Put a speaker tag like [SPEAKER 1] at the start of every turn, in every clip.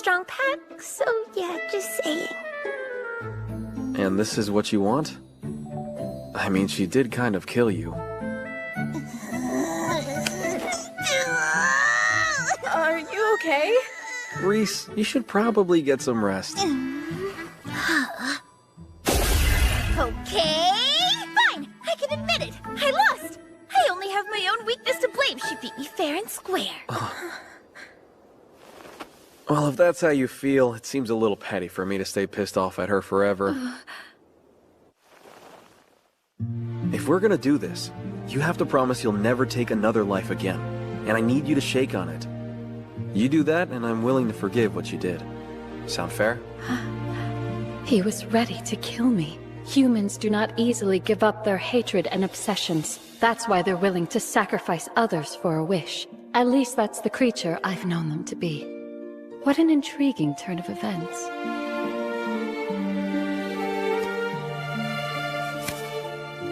[SPEAKER 1] strong pack, so yeah, just saying.
[SPEAKER 2] And this is what you want? I mean, she did kind of kill you.
[SPEAKER 3] Are you okay?
[SPEAKER 2] Reese, you should probably get some rest.
[SPEAKER 1] Okay, fine. I can admit it. I lost. I only have my own weakness to blame. She beat me fair and square.
[SPEAKER 2] Well, if that's how you feel, it seems a little petty for me to stay pissed off at her forever. If we're gonna do this, you have to promise you'll never take another life again. And I need you to shake on it. You do that, and I'm willing to forgive what you did. Sound fair?
[SPEAKER 4] He was ready to kill me. Humans do not easily give up their hatred and obsessions. That's why they're willing to sacrifice others for a wish. At least that's the creature I've known them to be. What an intriguing turn of events.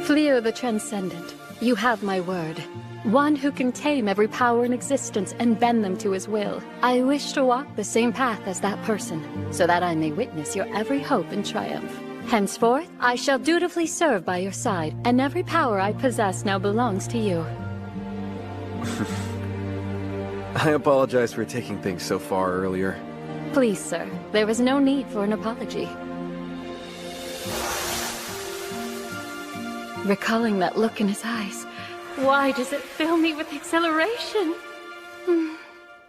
[SPEAKER 4] Fleo the Transcendent, you have my word. One who can tame every power in existence and bend them to his will. I wish to walk the same path as that person, so that I may witness your every hope and triumph. Henceforth, I shall dutifully serve by your side, and every power I possess now belongs to you.
[SPEAKER 2] I apologize for taking things so far earlier.
[SPEAKER 4] Please, sir, there was no need for an apology. Recalling that look in his eyes, why does it fill me with exhilaration?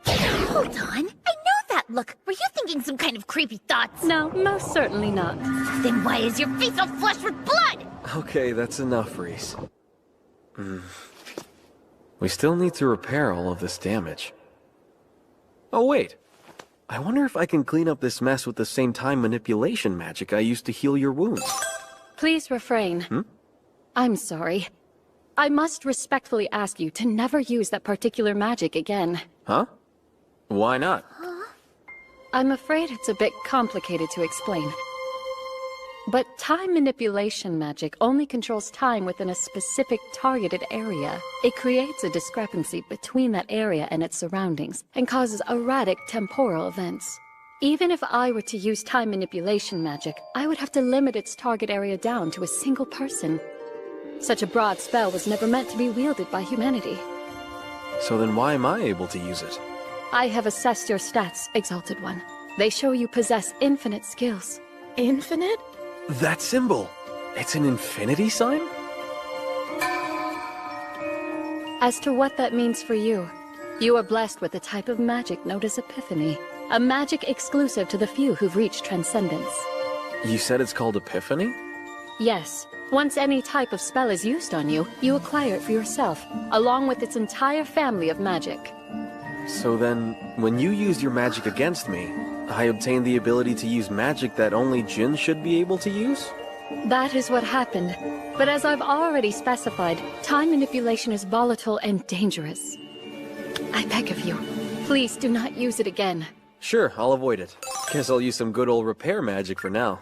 [SPEAKER 1] Hold on. I know that look. Were you thinking some kind of creepy thoughts?
[SPEAKER 4] No, most certainly not.
[SPEAKER 1] Then why is your face all flushed with blood?
[SPEAKER 2] Okay, that's enough, Reese. We still need to repair all of this damage. Oh, wait. I wonder if I can clean up this mess with the same time manipulation magic I used to heal your wounds.
[SPEAKER 4] Please refrain. I'm sorry. I must respectfully ask you to never use that particular magic again.
[SPEAKER 2] Huh? Why not?
[SPEAKER 4] I'm afraid it's a bit complicated to explain. But time manipulation magic only controls time within a specific targeted area. It creates a discrepancy between that area and its surroundings, and causes erratic temporal events. Even if I were to use time manipulation magic, I would have to limit its target area down to a single person. Such a broad spell was never meant to be wielded by humanity.
[SPEAKER 2] So then why am I able to use it?
[SPEAKER 4] I have assessed your stats, Exalted One. They show you possess infinite skills.
[SPEAKER 3] Infinite?
[SPEAKER 2] That symbol! It's an infinity sign?
[SPEAKER 4] As to what that means for you, you are blessed with a type of magic known as Epiphany. A magic exclusive to the few who've reached transcendence.
[SPEAKER 2] You said it's called Epiphany?
[SPEAKER 4] Yes. Once any type of spell is used on you, you acquire it for yourself, along with its entire family of magic.
[SPEAKER 2] So then, when you used your magic against me, I obtained the ability to use magic that only Jinn should be able to use?
[SPEAKER 4] That is what happened. But as I've already specified, time manipulation is volatile and dangerous. I beg of you, please do not use it again.
[SPEAKER 2] Sure, I'll avoid it. Guess I'll use some good old repair magic for now.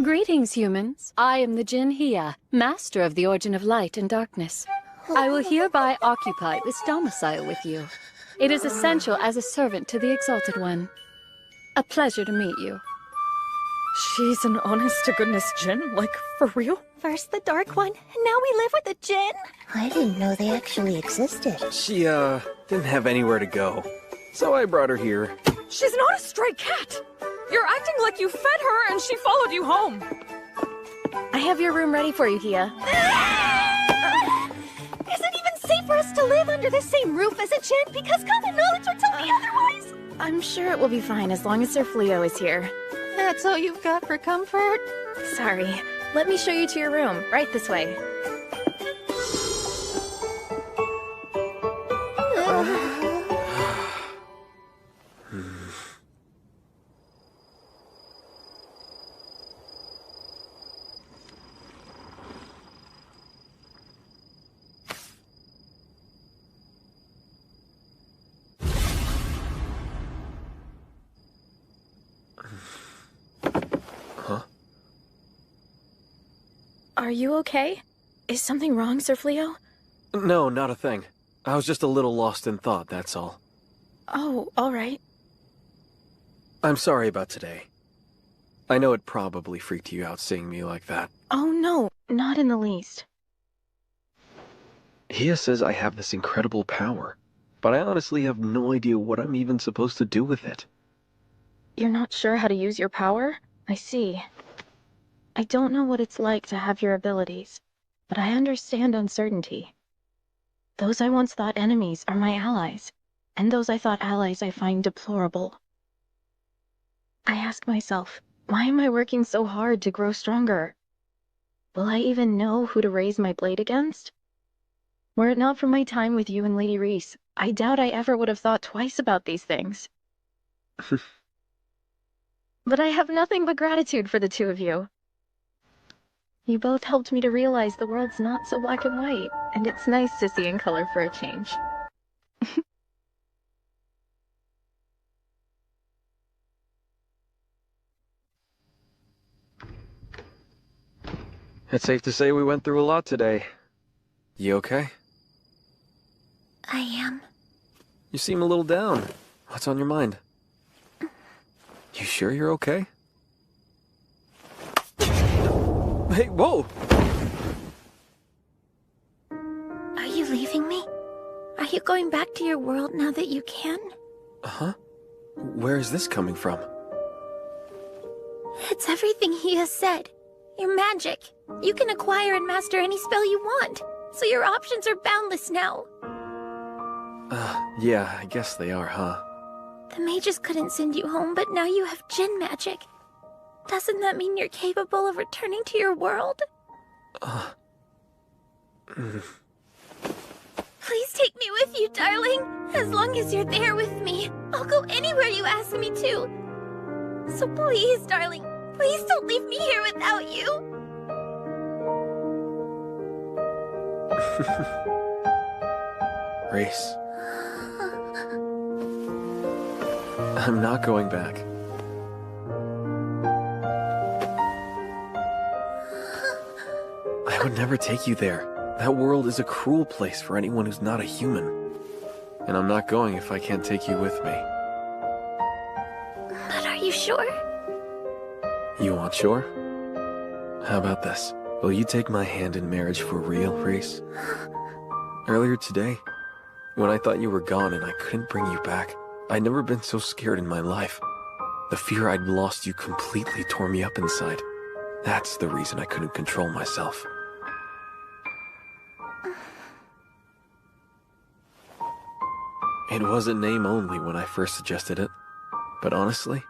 [SPEAKER 4] Greetings, humans. I am the Jinn Hia, master of the Origin of Light and Darkness. I will hereby occupy this domicile with you. It is essential as a servant to the Exalted One. A pleasure to meet you.
[SPEAKER 3] She's an honest-to-goodness Jinn? Like, for real?
[SPEAKER 1] First the Dark One, and now we live with a Jinn? I didn't know they actually existed.
[SPEAKER 2] She, didn't have anywhere to go. So I brought her here.
[SPEAKER 3] She's not a stray cat! You're acting like you fed her and she followed you home!
[SPEAKER 1] I have your room ready for you, Hia. Is it even safe for us to live under the same roof as a Jinn? Because common knowledge would tell me otherwise!
[SPEAKER 5] I'm sure it will be fine as long as Sir Fleo is here.
[SPEAKER 1] That's all you've got for comfort?
[SPEAKER 5] Sorry. Let me show you to your room. Right this way. Are you okay? Is something wrong, Sir Fleo?
[SPEAKER 2] No, not a thing. I was just a little lost in thought, that's all.
[SPEAKER 5] Oh, alright.
[SPEAKER 2] I'm sorry about today. I know it probably freaked you out seeing me like that.
[SPEAKER 5] Oh no, not in the least.
[SPEAKER 2] Hia says I have this incredible power, but I honestly have no idea what I'm even supposed to do with it.
[SPEAKER 5] You're not sure how to use your power? I see. I don't know what it's like to have your abilities, but I understand uncertainty. Those I once thought enemies are my allies, and those I thought allies I find deplorable. I ask myself, why am I working so hard to grow stronger? Will I even know who to raise my blade against? Were it not for my time with you and Lady Reese, I doubt I ever would have thought twice about these things. But I have nothing but gratitude for the two of you. You both helped me to realize the world's not so black and white, and it's nice to see in color for a change.
[SPEAKER 2] It's safe to say we went through a lot today. You okay?
[SPEAKER 1] I am.
[SPEAKER 2] You seem a little down. What's on your mind? You sure you're okay? Hey, whoa!
[SPEAKER 1] Are you leaving me? Are you going back to your world now that you can?
[SPEAKER 2] Uh-huh. Where is this coming from?
[SPEAKER 1] It's everything he has said. Your magic. You can acquire and master any spell you want, so your options are boundless now.
[SPEAKER 2] Yeah, I guess they are, huh?
[SPEAKER 1] The mages couldn't send you home, but now you have Jinn magic. Doesn't that mean you're capable of returning to your world? Please take me with you, darling. As long as you're there with me, I'll go anywhere you ask me to. So please, darling, please don't leave me here without you.
[SPEAKER 2] Reese. I'm not going back. I would never take you there. That world is a cruel place for anyone who's not a human. And I'm not going if I can't take you with me.
[SPEAKER 1] But are you sure?
[SPEAKER 2] You want sure? How about this? Will you take my hand in marriage for real, Reese? Earlier today, when I thought you were gone and I couldn't bring you back, I'd never been so scared in my life. The fear I'd lost you completely tore me up inside. That's the reason I couldn't control myself. It was a name only when I first suggested it. But honestly,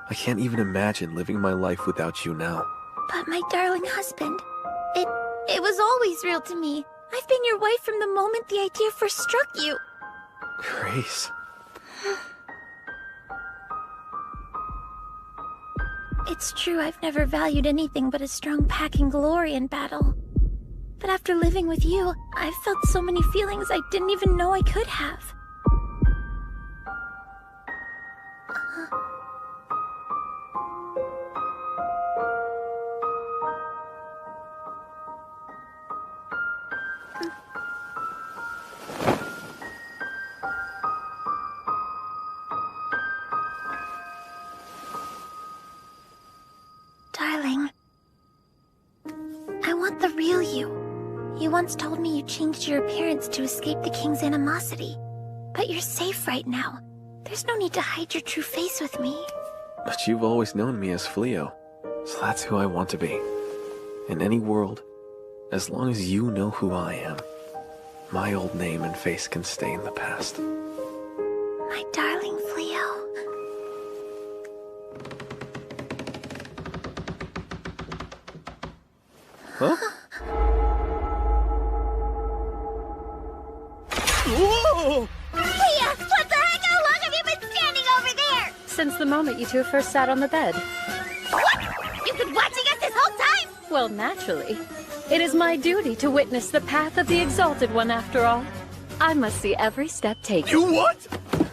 [SPEAKER 2] I can't even imagine living my life without you now.
[SPEAKER 1] But my darling husband, it was always real to me. I've been your wife from the moment the idea first struck you.
[SPEAKER 2] Grace.
[SPEAKER 1] It's true I've never valued anything but a strong pack and glory in battle. But after living with you, I've felt so many feelings I didn't even know I could have. Darling, I want the real you. You once told me you changed your appearance to escape the king's animosity. But you're safe right now. There's no need to hide your true face with me.
[SPEAKER 2] But you've always known me as Fleo, so that's who I want to be. In any world, as long as you know who I am, my old name and face can stay in the past.
[SPEAKER 1] My darling Fleo.
[SPEAKER 2] Huh? Whoa!
[SPEAKER 1] Leah, what the heck? How long have you been standing over there?
[SPEAKER 4] Since the moment you two first sat on the bed.
[SPEAKER 1] What? You've been watching us this whole time?
[SPEAKER 4] Well, naturally. It is my duty to witness the path of the Exalted One after all. I must see every step taken.
[SPEAKER 2] You what?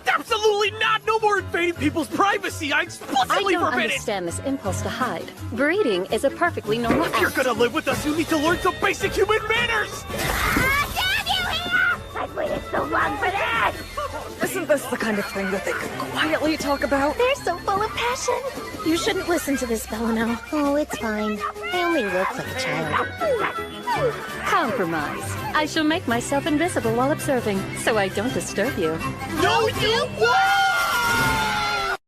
[SPEAKER 2] Absolutely
[SPEAKER 6] Absolutely not! No more invading people's privacy! I
[SPEAKER 4] I
[SPEAKER 6] explicitly
[SPEAKER 4] don't
[SPEAKER 6] forbid it!
[SPEAKER 4] understand this impulse to hide. Breeding is a perfectly normal
[SPEAKER 6] If you're
[SPEAKER 4] act.
[SPEAKER 6] gonna live with us, you need to learn some basic human manners!
[SPEAKER 1] Damn you, Hero! I've waited so long for this!
[SPEAKER 3] Isn't this the kind of thing that they could quietly talk about?
[SPEAKER 1] They're so full of passion. You shouldn't listen to this, Belano. Oh, it's fine. I only look like a child.
[SPEAKER 4] Compromise. I shall make myself invisible while observing, so I don't disturb you.
[SPEAKER 6] No, you won't!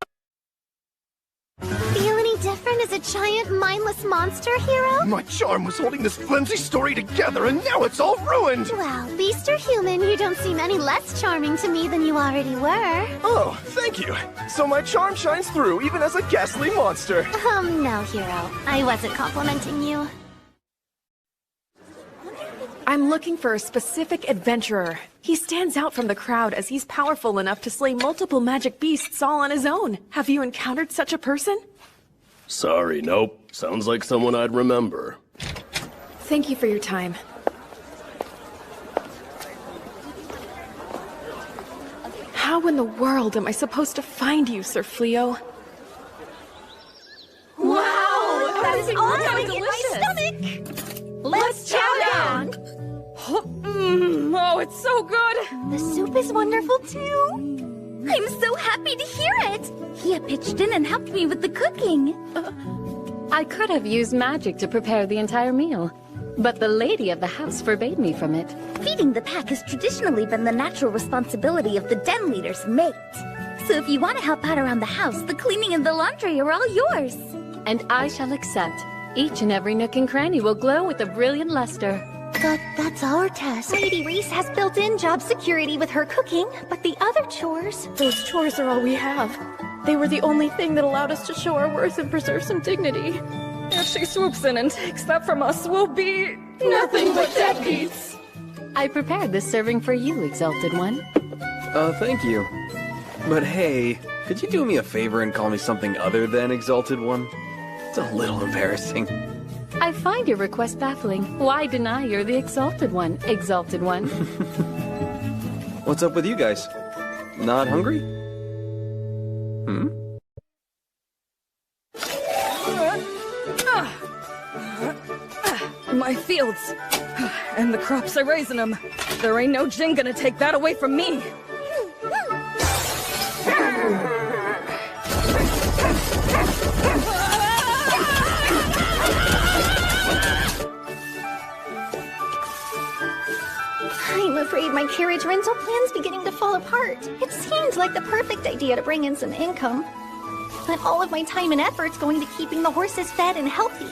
[SPEAKER 1] Feel any different as a giant, mindless monster, Hero?
[SPEAKER 7] My charm was holding this flimsy story together, and now it's all ruined!
[SPEAKER 1] Well, beast or human, you don't seem any less charming to me than you already were.
[SPEAKER 7] Oh, thank you. So my charm shines through, even as a ghastly monster.
[SPEAKER 1] No, Hero. I wasn't complimenting you.
[SPEAKER 8] I'm looking for a specific adventurer. He stands out from the crowd as he's powerful enough to slay multiple magic beasts all on his own. Have you encountered such a person?
[SPEAKER 9] Sorry, nope. Sounds like someone I'd remember.
[SPEAKER 8] Thank you for your time. How in the world am I supposed to find you, Sir Fleo?
[SPEAKER 1] Wow! That is all
[SPEAKER 3] sounds
[SPEAKER 1] going in my stomach!
[SPEAKER 3] Let's chow down! Oh, it's so good!
[SPEAKER 1] The soup is wonderful, too. I'm so happy to hear it. Hia pitched in and helped me with the cooking.
[SPEAKER 4] I could have used magic to prepare the entire meal, but the lady of the house forbade me from it.
[SPEAKER 1] Feeding the pack has traditionally been the natural responsibility of the den leader's mate. So if you want to help out around the house, the cleaning and the laundry are all yours.
[SPEAKER 4] And I shall accept. Each and every nook and cranny will glow with a brilliant luster.
[SPEAKER 1] But that's our task. Lady Reese has built-in job security with her cooking, but the other chores...
[SPEAKER 8] Those chores are all we have. They were the only thing that allowed us to show our worth and preserve some dignity.
[SPEAKER 3] If she swoops in and takes that from us, we'll be nothing but deadbeats.
[SPEAKER 4] I prepared this serving for you, Exalted One.
[SPEAKER 2] Thank you. But hey, could you do me a favor and call me something other than Exalted One? It's a little embarrassing.
[SPEAKER 4] I find your request baffling. Why deny you're the Exalted One, Exalted One?
[SPEAKER 2] What's up with you guys? Not hungry?
[SPEAKER 3] My fields. And the crops are raising them. There ain't no Jin gonna take that away from me.
[SPEAKER 1] I'm afraid my carriage rental plan's beginning to fall apart. It seemed like the perfect idea to bring in some income. But all of my time and effort's going to keeping the horses fed and healthy.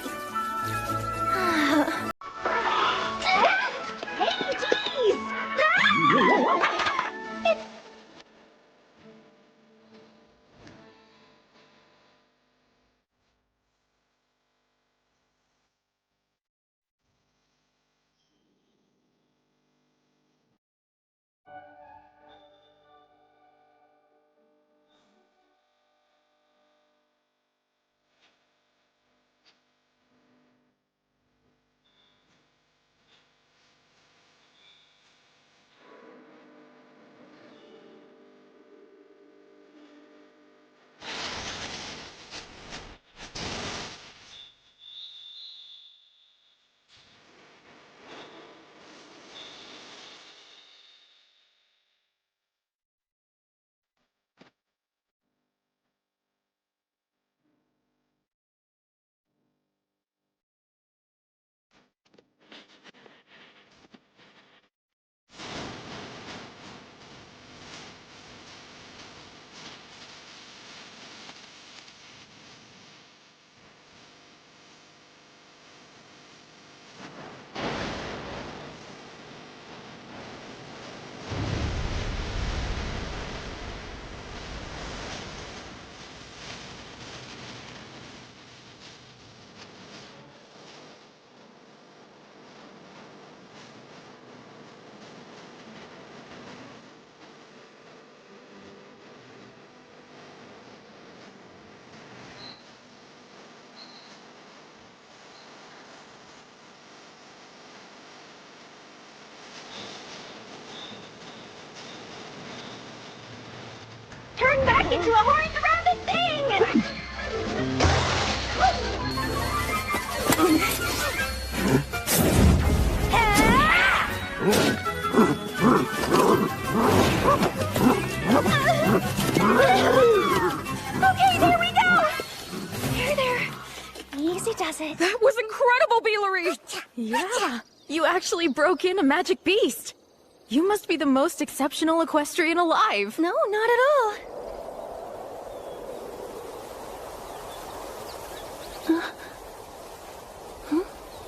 [SPEAKER 1] Hey, jeez! back into a horned rabbit thing! Okay, there we go! There. Easy does it.
[SPEAKER 3] That was incredible, Beelery!
[SPEAKER 8] Yeah, you actually broke in a magic beast. You must be the most exceptional equestrian alive.
[SPEAKER 1] No, not at all.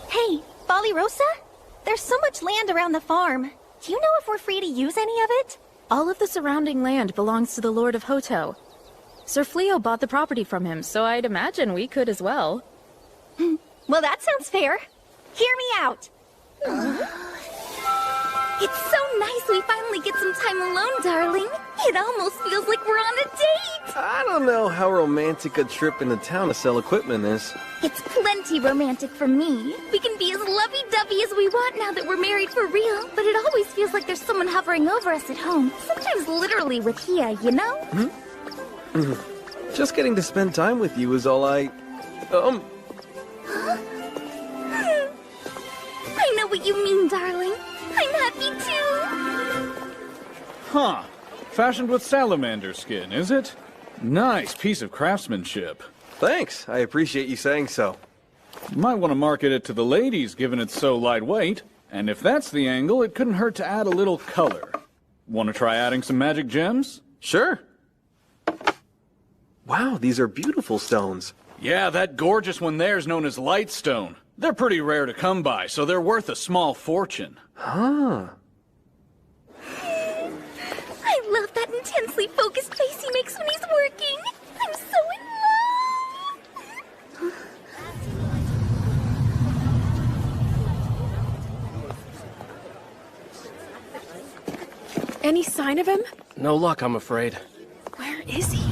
[SPEAKER 1] Hey, Rosa? There's so much land around the farm. Do you know if we're free to use any of it?
[SPEAKER 5] All of the surrounding land belongs to the Lord of Hoto. Sir Fleo bought the property from him, so I'd imagine we could as well.
[SPEAKER 1] Well, that sounds fair. Hear me out. It's so nice we finally get some time alone, darling. It almost feels like we're on a date.
[SPEAKER 2] I don't know how romantic a trip into town to sell equipment is.
[SPEAKER 1] It's plenty romantic for me. We can be as lovey-dovey as we want now that we're married for real, but it always feels like there's someone hovering over us at home. Sometimes literally with Hia, you know?
[SPEAKER 2] Just getting to spend time with you is all I
[SPEAKER 1] know what you mean, darling. I'm happy too.
[SPEAKER 10] Huh. Fashioned with salamander skin, is it? Nice piece of craftsmanship.
[SPEAKER 2] Thanks. I appreciate you saying so.
[SPEAKER 10] Might want to market it to the ladies, given it's so lightweight. And if that's the angle, it couldn't hurt to add a little color. Want to try adding some magic gems?
[SPEAKER 2] Sure. Wow, these are beautiful stones.
[SPEAKER 10] Yeah, that gorgeous one there's known as Lightstone. They're pretty rare to come by, so they're worth a small fortune.
[SPEAKER 2] Huh.
[SPEAKER 1] I love that intensely focused face he makes when he's working. I'm so in love.
[SPEAKER 8] Any sign of him?
[SPEAKER 9] No luck, I'm afraid.
[SPEAKER 8] Where is he?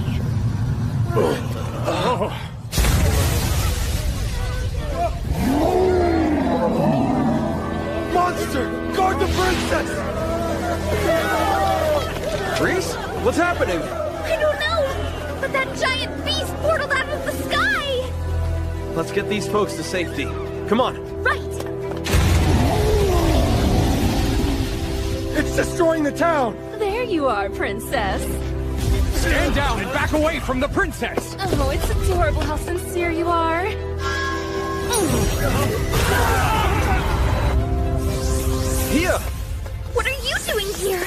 [SPEAKER 6] Monster! Guard the princess!
[SPEAKER 2] Reese? What's happening?
[SPEAKER 1] I don't know, but that giant beast portaled out of the sky!
[SPEAKER 2] Let's get these folks to safety. Come on.
[SPEAKER 1] Right!
[SPEAKER 6] It's destroying the town!
[SPEAKER 3] There you are, princess.
[SPEAKER 6] Stand down and back away from the princess!
[SPEAKER 3] Oh, it's adorable how sincere you are.
[SPEAKER 2] Hia!
[SPEAKER 1] What are you doing here?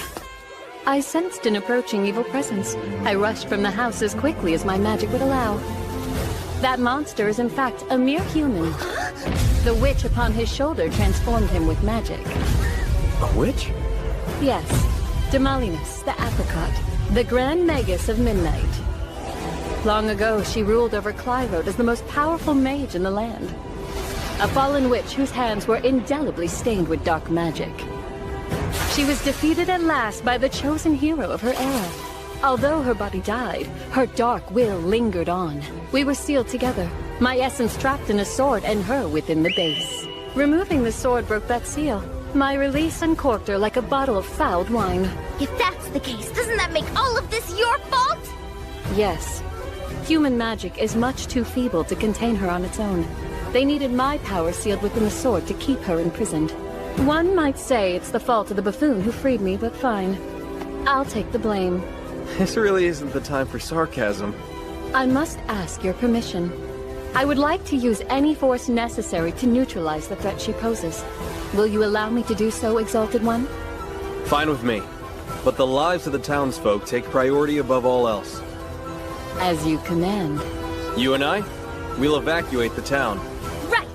[SPEAKER 4] I sensed an approaching evil presence. I rushed from the house as quickly as my magic would allow. That monster is in fact a mere human. The witch upon his shoulder transformed him with magic.
[SPEAKER 2] A witch?
[SPEAKER 4] Yes, Demalinus, the apricot, the Grand Magus of Midnight. Long ago, she ruled over Clyrode as the most powerful mage in the land. A fallen witch whose hands were indelibly stained with dark magic. She was defeated at last by the chosen hero of her era. Although her body died, her dark will lingered on. We were sealed together, my essence trapped in a sword and her within the base. Removing the sword broke that seal. My release uncorked her like a bottle of fouled wine.
[SPEAKER 1] If that's the case, doesn't that make all of this your fault?
[SPEAKER 4] Yes. Human magic is much too feeble to contain her on its own. They needed my power sealed within the sword to keep her imprisoned. One might say it's the fault of the buffoon who freed me, but fine. I'll take the blame.
[SPEAKER 2] This really isn't the time for sarcasm.
[SPEAKER 4] I must ask your permission. I would like to use any force necessary to neutralize the threat she poses. Will you allow me to do so, Exalted One?
[SPEAKER 2] Fine with me. But the lives of the townsfolk take priority above all else.
[SPEAKER 4] As you command.
[SPEAKER 2] You and I, we'll evacuate the town.
[SPEAKER 1] Right!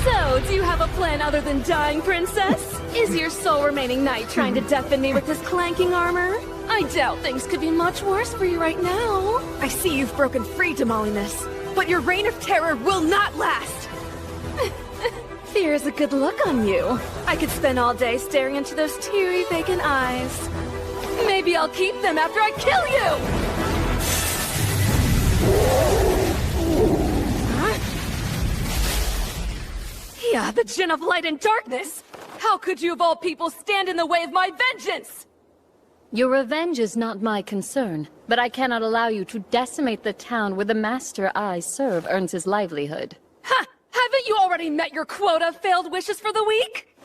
[SPEAKER 3] So, do you have a plan other than dying, princess? Is your sole remaining knight trying to deafen me with his clanking armor? I doubt things could be much worse for you right now.
[SPEAKER 8] I see you've broken free, Demalinus, but your reign of terror will not last!
[SPEAKER 3] Fear is a good look on you. I could spend all day staring into those teary, vacant eyes. Maybe I'll keep them after I kill you! Huh? Yeah, the Djinn of Light and Darkness! How could you of all people stand in the way of my vengeance?
[SPEAKER 4] Your revenge is not my concern, but I cannot allow you to decimate the town where the master I serve earns his livelihood.
[SPEAKER 3] Ha! Haven't you already met your quota of failed wishes for the week?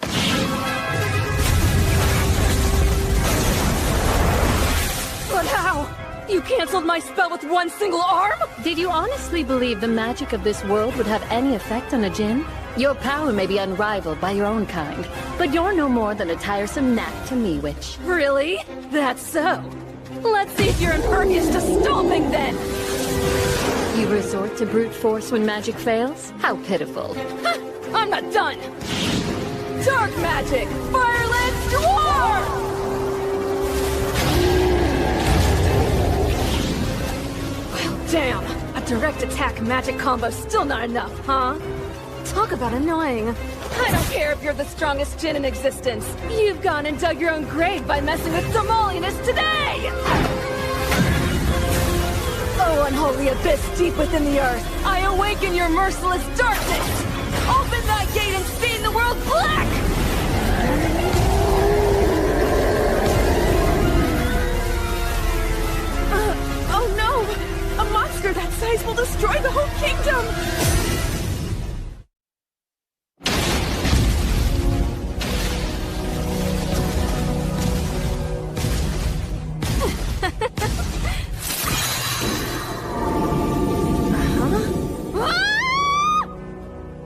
[SPEAKER 3] But how? You canceled my spell with one single arm?
[SPEAKER 4] Did you honestly believe the magic of this world would have any effect on a djinn? Your power may be unrivaled by your own kind, but you're no more than a tiresome gnat to me, witch.
[SPEAKER 3] Really? That's so. Let's see if you're impervious to stomping then!
[SPEAKER 4] You resort to brute force when magic fails? How pitiful.
[SPEAKER 3] Ha! I'm not done! Dark magic! Fireland Dwarf! Well, damn! A direct attack magic combo's still not enough, huh? Talk about annoying. I don't care if you're the strongest djinn in existence. You've gone and dug your own grave by messing with Somalianus today! Oh, unholy abyss deep within the earth, I awaken your merciless darkness! Open thy gate and stain the world black! Oh no! A monster that size will destroy the whole kingdom!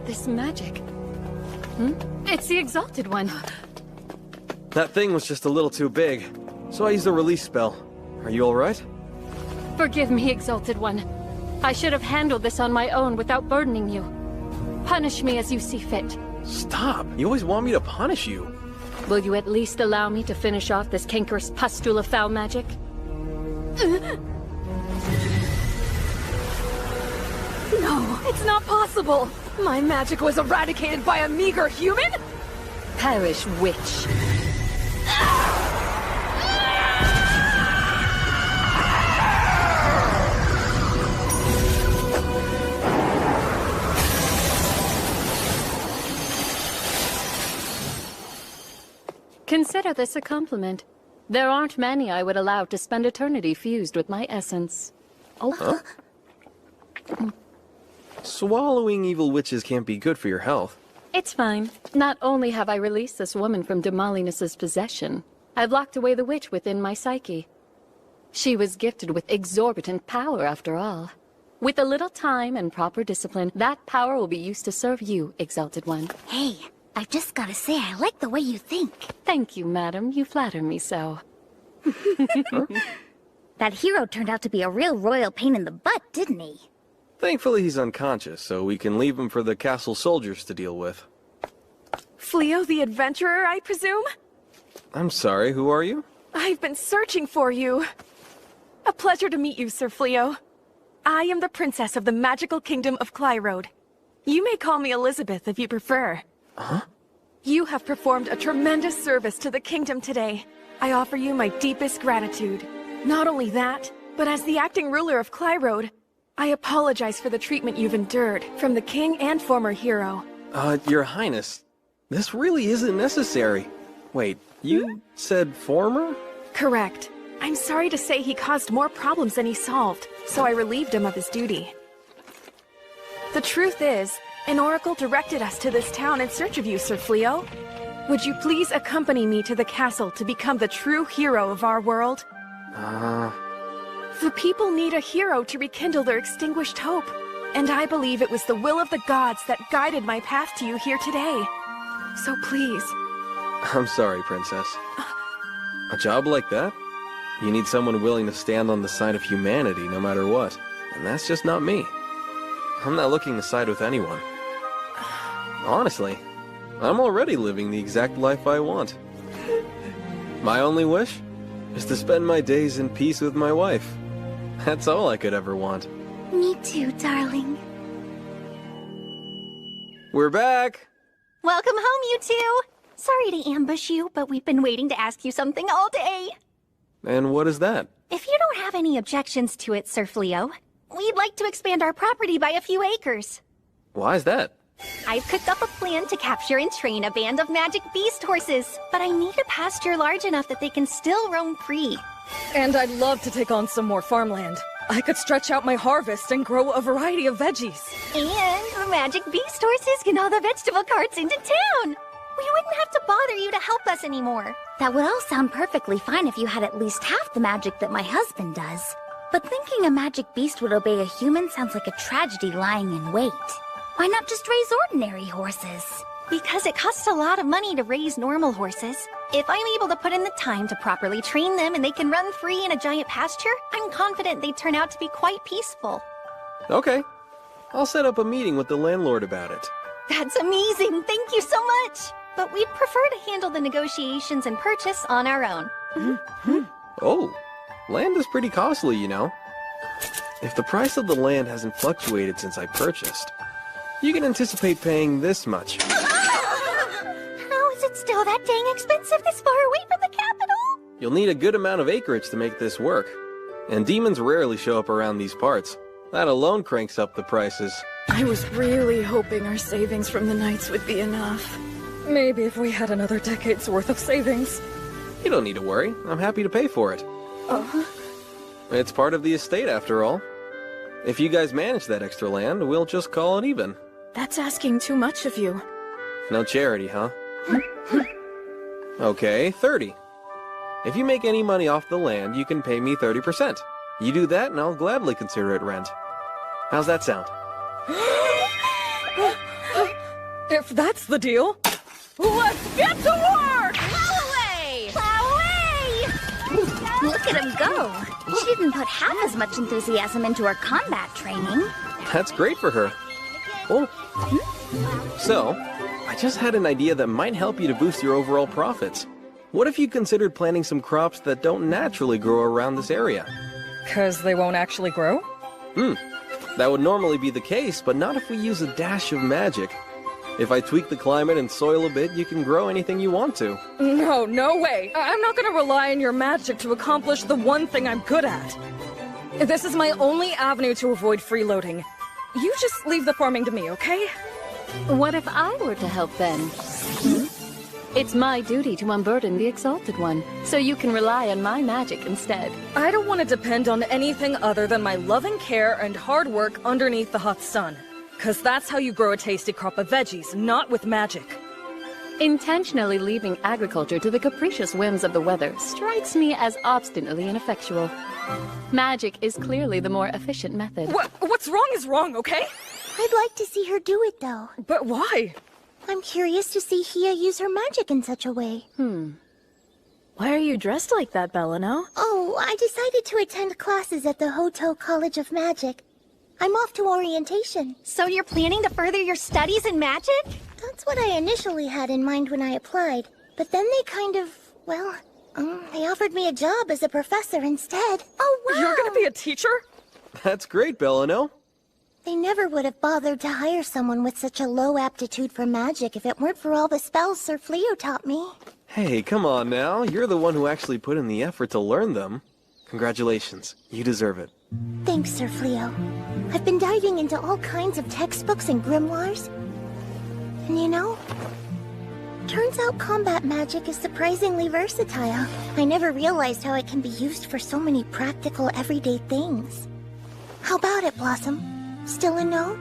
[SPEAKER 4] This magic. It's the Exalted One.
[SPEAKER 2] That thing was just a little too big, so I used a release spell. Are you alright?
[SPEAKER 4] Forgive me, Exalted One. I should have handled this on my own without burdening you. Punish me as you see fit.
[SPEAKER 2] Stop! You always want me to punish you.
[SPEAKER 4] Will you at least allow me to finish off this cankerous pustule of foul magic?
[SPEAKER 3] No, it's not possible! My magic was eradicated by a meager human?
[SPEAKER 4] Perish, witch. Consider this a compliment. There aren't many I would allow to spend eternity fused with my essence. Oh.
[SPEAKER 2] Huh? Swallowing evil witches can't be good for your health.
[SPEAKER 4] It's fine. Not only have I released this woman from Demalinus's possession, I've locked away the witch within my psyche. She was gifted with exorbitant power, after all. With a little time and proper discipline, that power will be used to serve you, Exalted One.
[SPEAKER 1] Hey, I've just gotta say I like the way you think.
[SPEAKER 4] Thank you, madam. You flatter me so.
[SPEAKER 1] That hero turned out to be a real royal pain in the butt, didn't he?
[SPEAKER 2] Thankfully he's unconscious, so we can leave him for the castle soldiers to deal with.
[SPEAKER 8] Fleo the adventurer, I presume?
[SPEAKER 2] I'm sorry, who are you?
[SPEAKER 8] I've been searching for you. A pleasure to meet you, Sir Fleo. I am the princess of the magical kingdom of Clyrode. You may call me Elizabeth if you prefer.
[SPEAKER 2] Huh?
[SPEAKER 8] You have performed a tremendous service to the kingdom today. I offer you my deepest gratitude. Not only that, but as the acting ruler of Clyrode, I apologize for the treatment you've endured from the king and former hero.
[SPEAKER 2] Your Highness, this really isn't necessary. Wait, you said former?
[SPEAKER 8] Correct. I'm sorry to say he caused more problems than he solved, so I relieved him of his duty. The truth is, an oracle directed us to this town in search of you, Sir Fleo. Would you please accompany me to the castle to become the true hero of our world? The people need a hero to rekindle their extinguished hope. And I believe it was the will of the gods that guided my path to you here today. So please.
[SPEAKER 2] I'm sorry, Princess. A job like that? You need someone willing to stand on the side of humanity no matter what. And that's just not me. I'm not looking to side with anyone. Honestly, I'm already living the exact life I want. My only wish is to spend my days in peace with my wife. That's all I could ever want.
[SPEAKER 1] Me too, darling.
[SPEAKER 2] We're back!
[SPEAKER 1] Welcome home, you two! Sorry to ambush you, but we've been waiting to ask you something all day.
[SPEAKER 2] And what is that?
[SPEAKER 1] If you don't have any objections to it, Sir Fleo, we'd like to expand our property by a few acres.
[SPEAKER 2] Why is that?
[SPEAKER 11] I've cooked up a plan to capture and train a band of magic beast horses, but I need a pasture large enough that they can still roam free.
[SPEAKER 3] And I'd love to take on some more farmland. I could stretch out my harvest and grow a variety of veggies.
[SPEAKER 11] And the magic beast horses can haul the vegetable carts into town. We wouldn't have to bother you to help us anymore.
[SPEAKER 1] That would all sound perfectly fine if you had at least half the magic that my husband does. But thinking a magic beast would obey a human sounds like a tragedy lying in wait. Why not just raise ordinary horses?
[SPEAKER 11] Because it costs a lot of money to raise normal horses. If I'm able to put in the time to properly train them and they can run free in a giant pasture, I'm confident they'd turn out to be quite peaceful.
[SPEAKER 2] Okay. I'll set up a meeting with the landlord about it.
[SPEAKER 11] That's amazing! Thank you so much! But we'd prefer to handle the negotiations and purchase on our own.
[SPEAKER 2] Oh, land is pretty costly, you know. If the price of the land hasn't fluctuated since I purchased, you can anticipate paying this much.
[SPEAKER 1] How is it still that dang expensive this far away from the capital?
[SPEAKER 2] You'll need a good amount of acreage to make this work. And demons rarely show up around these parts. That alone cranks up the prices.
[SPEAKER 3] I was really hoping our savings from the Knights would be enough. Maybe if we had another decade's worth of savings.
[SPEAKER 2] You don't need to worry. I'm happy to pay for it. It's part of the estate, after all. If you guys manage that extra land, we'll just call it even.
[SPEAKER 3] That's asking too much of you.
[SPEAKER 2] No charity, huh? Okay, 30. If you make any money off the land, you can pay me 30%. You do that, and I'll gladly consider it rent. How's that sound?
[SPEAKER 3] If that's the deal, let's get to work!
[SPEAKER 11] Plow away!
[SPEAKER 1] Plow away! Look at him go. She didn't put half as much enthusiasm into her combat training.
[SPEAKER 2] That's great for her. Oh. So, I just had an idea that might help you to boost your overall profits. What if you considered planting some crops that don't naturally grow around this area?
[SPEAKER 3] 'Cause they won't actually grow?
[SPEAKER 2] That would normally be the case, but not if we use a dash of magic. If I tweak the climate and soil a bit, you can grow anything you want to.
[SPEAKER 3] No way. I'm not gonna rely on your magic to accomplish the one thing I'm good at. This is my only avenue to avoid freeloading. You just leave the farming to me, okay?
[SPEAKER 4] What if I were to help then? It's my duty to unburden the Exalted One, so you can rely on my magic instead.
[SPEAKER 3] I don't want to depend on anything other than my loving care and hard work underneath the hot sun. 'Cause that's how you grow a tasty crop of veggies, not with magic.
[SPEAKER 4] Intentionally leaving agriculture to the capricious whims of the weather strikes me as obstinately ineffectual. Magic is clearly the more efficient method.
[SPEAKER 3] What's wrong is wrong, okay?
[SPEAKER 1] I'd like to see her do it, though.
[SPEAKER 3] But why?
[SPEAKER 1] I'm curious to see Hia use her magic in such a way.
[SPEAKER 5] Why are you dressed like that, Belano?
[SPEAKER 1] Oh, I decided to attend classes at the Hoto College of Magic. I'm off to orientation.
[SPEAKER 11] So you're planning to further your studies in magic?
[SPEAKER 1] That's what I initially had in mind when I applied. But then they kind of, they offered me a job as a professor instead. Oh, wow!
[SPEAKER 3] You're gonna be a teacher?
[SPEAKER 2] That's great, Belano.
[SPEAKER 1] They never would have bothered to hire someone with such a low aptitude for magic if it weren't for all the spells Sir Fleo taught me.
[SPEAKER 2] Hey, come on now. You're the one who actually put in the effort to learn them. Congratulations. You deserve it.
[SPEAKER 1] Thanks, Sir Fleo. I've been diving into all kinds of textbooks and grimoires. And you know, turns out combat magic is surprisingly versatile. I never realized how it can be used for so many practical, everyday things. How about it, Blossom? Still a no?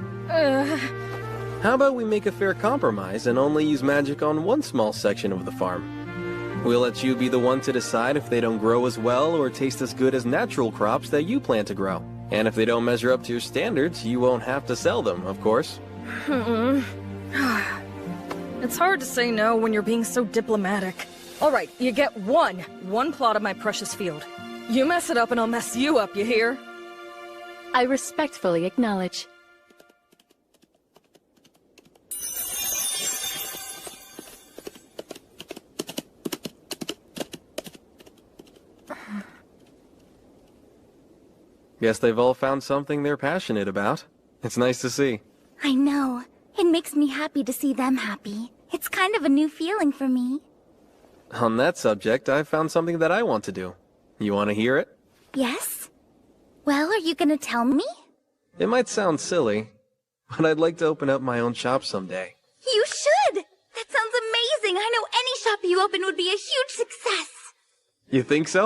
[SPEAKER 2] How about we make a fair compromise and only use magic on one small section of the farm? We'll let you be the one to decide if they don't grow as well or taste as good as natural crops that you plan to grow. And if they don't measure up to your standards, you won't have to sell them, of course.
[SPEAKER 3] It's hard to say no when you're being so diplomatic. All right, you get one plot of my precious field. You mess it up and I'll mess you up, you hear?
[SPEAKER 4] I respectfully acknowledge.
[SPEAKER 2] Guess they've all found something they're passionate about. It's nice to see.
[SPEAKER 1] I know. It makes me happy to see them happy. It's kind of a new feeling for me.
[SPEAKER 2] On that subject, I've found something that I want to do. You want to hear it?
[SPEAKER 1] Yes? Well, are you gonna tell me?
[SPEAKER 2] It might sound silly, but I'd like to open up my own shop someday.
[SPEAKER 1] You should! That sounds amazing! I know any shop you open would be a huge success!
[SPEAKER 2] You think so?